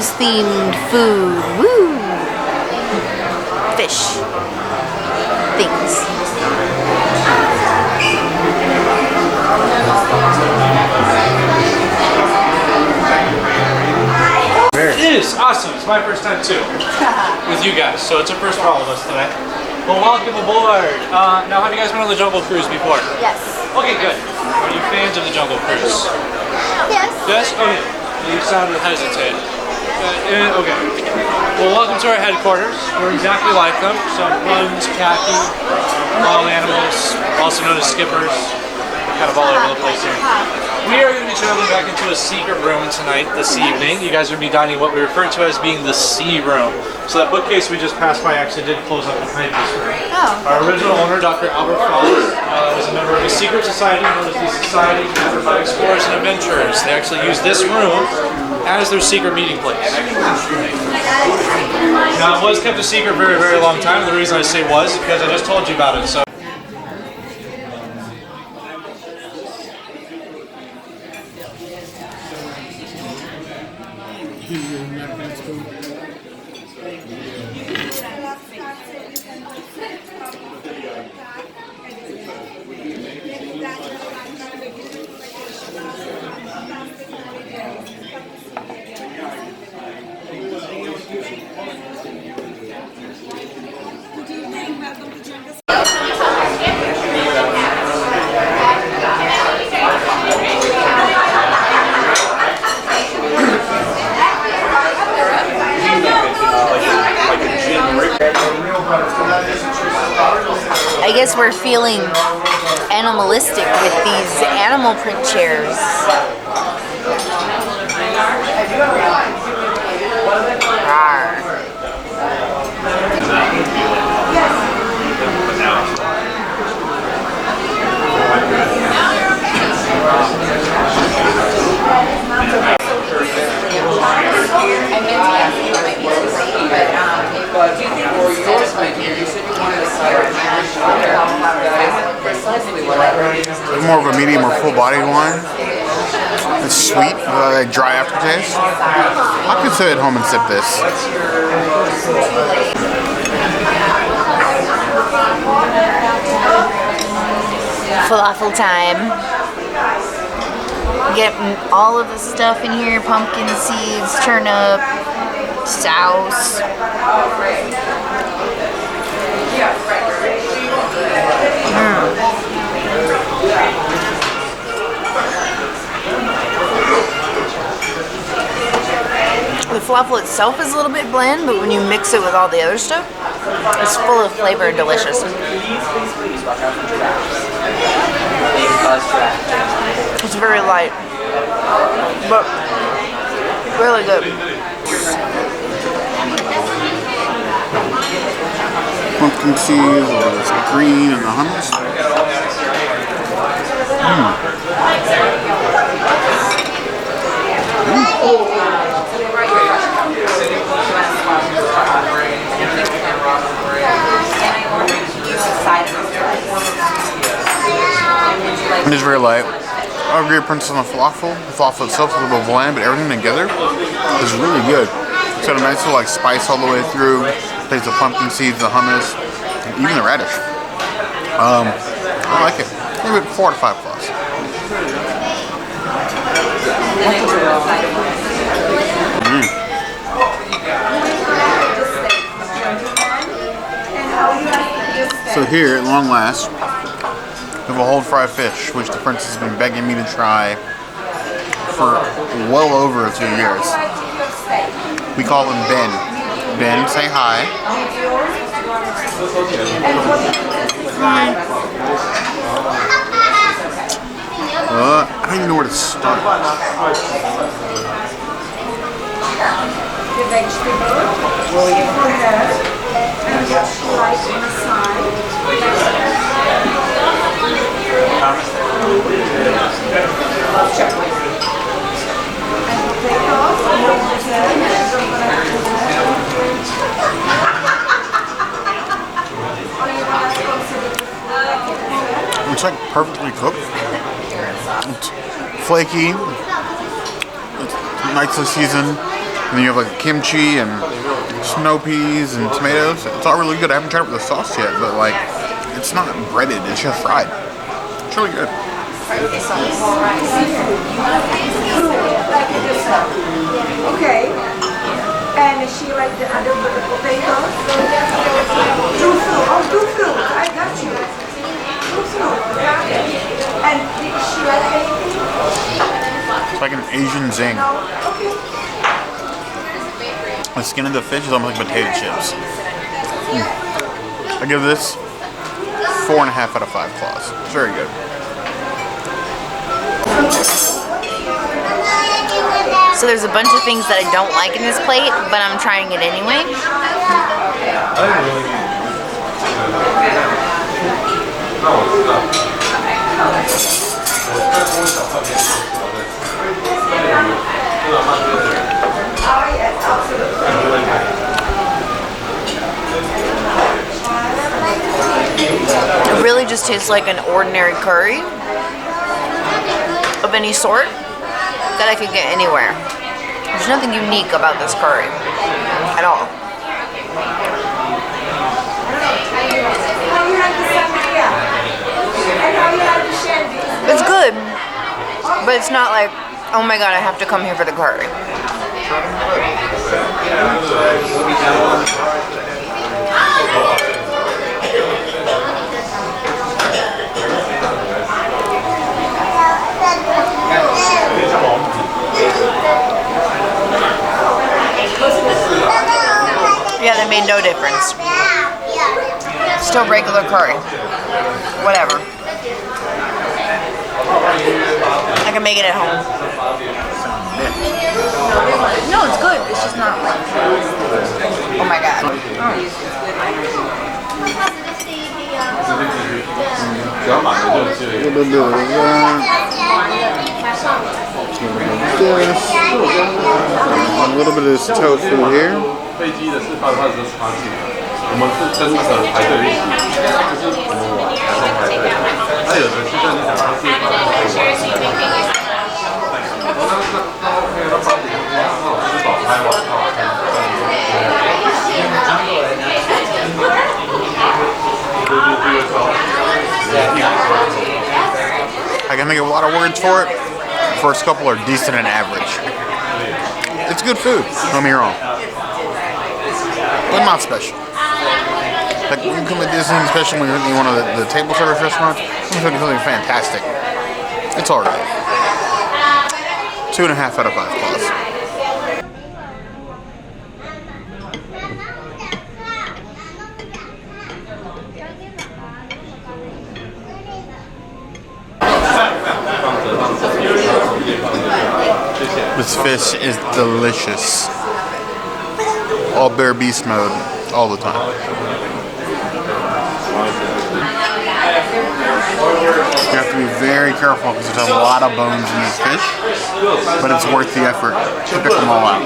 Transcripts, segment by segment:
cruise themed food. Woo! Fish things. It is awesome. It's my first time too with you guys, so it's a first for all of us tonight. Well, welcome aboard. Now, have you guys been on the Jungle Cruise before? Yes. Okay, good. Are you fans of the Jungle Cruise? Yes. Yes? Okay. You sounded hesitant. Okay. Well, welcome to our headquarters. We're exactly like them. Some puns, khaki, wild animals, also known as skippers. Kind of all over the place here. We are going to be traveling back into a secret room tonight, this evening. You guys are going to be dining what we refer to as being the sea room. So that bookcase we just passed by actually did close up behind this room. Oh. Our original owner, Dr. Albert Fawley, was a member of a secret society known as the Society for Explorers and Adventurers. They actually use this room as their secret meeting place. Now, it was kept a secret very, very long time. The reason I say was because I just told you about it. So. I guess we're feeling animalistic with these animal print chairs. Rawr. More of a medium or full bodied one. It's sweet, like dry aftertaste. I could sit at home and sip this. Falafel time. Get all of the stuff in here, pumpkin seeds, turnip, sauce. The falafel itself is a little bit bland, but when you mix it with all the other stuff, it's full of flavor and delicious. It's very light, but really good. Pumpkin seeds, there's green and the hummus. It is very light. I agree with Princess on the falafel. The falafel itself is a little bland, but everything together is really good. It's got a nice little like spice all the way through. Tastes the pumpkin seeds, the hummus, and even the radish. I like it. Maybe 4 to 5 plus. So here, at long last, we have a whole fried fish, which the princess has been begging me to try for well over 2 years. We call him Ben. Ben, say hi. Hi. I don't even know where to start. The vegetable, for her, and what she likes on the side. It's like perfectly cooked. It's flaky. It's nicely seasoned. And then you have like kimchi and snow peas and tomatoes. It's all really good. I haven't tried it with the sauce yet, but like, it's not breaded, it's just fried. It's really good. Okay. And she like the other potatoes? Tofu. Oh, tofu. I got you. Tofu. And did she like anything? It's like an Asian zing. No? Okay. The skin of the fish is almost like potato chips. I give this 4.5 out of 5 claws. It's very good. So there's a bunch of things that I don't like in this plate, but I'm trying it anyway. It really just tastes like an ordinary curry of any sort that I could get anywhere. There's nothing unique about this curry at all. It's good, but it's not like, oh my god, I have to come here for the curry. Yeah, that made no difference. Still regular curry. Whatever. I can make it at home. No, it's good. It's just not like... Oh my god. A little bit of this tofu here. 飞机的是到它的场景，我们是真的排队一起，就是我们晚上排队。他有的是跟你讲他是把它吃饱开完I can make a lot of words for it. First couple are decent and average. It's good food, don't get me wrong. But not special. Like when you come to Disney, especially when you're in one of the table service restaurants, it's something fantastic. It's alright. 2.5 out of 5 claws. This fish is delicious. All bare beast mode, all the time. You have to be very careful because there's a lot of bones in this fish, but it's worth the effort to pick them all out.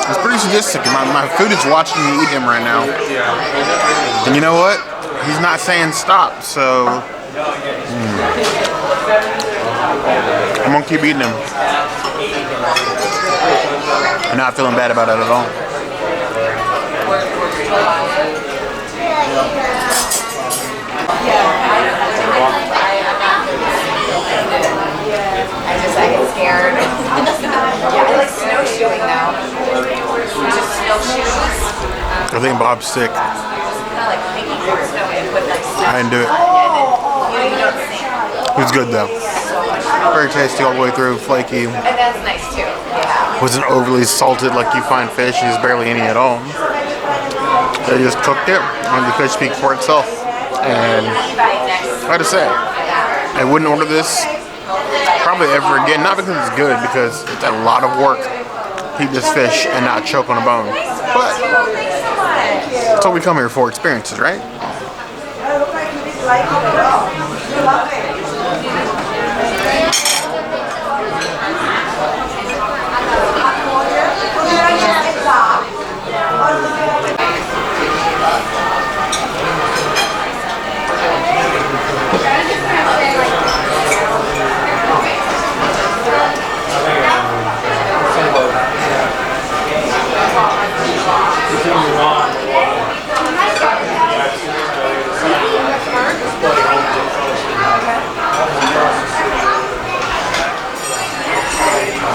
It's pretty sadistic. My food is watching me eat him right now. And you know what? He's not saying stop, so... I'm gonna keep eating him. I'm not feeling bad about it at all. I get scared. Yeah, I like snowshoeing now. Just snowshoes. I think Bob's sick. I didn't do it. It was good though. Very tasty all the way through, flaky. And that's nice too. Yeah. Wasn't overly salted like you find fish. There's barely any at all. They just cooked it, and the fish speaks for itself. And I gotta say, I wouldn't order this probably ever again. Not because it's good, because it's a lot of work to eat this fish and not choke on a bone. But that's what we come here for, experiences, right?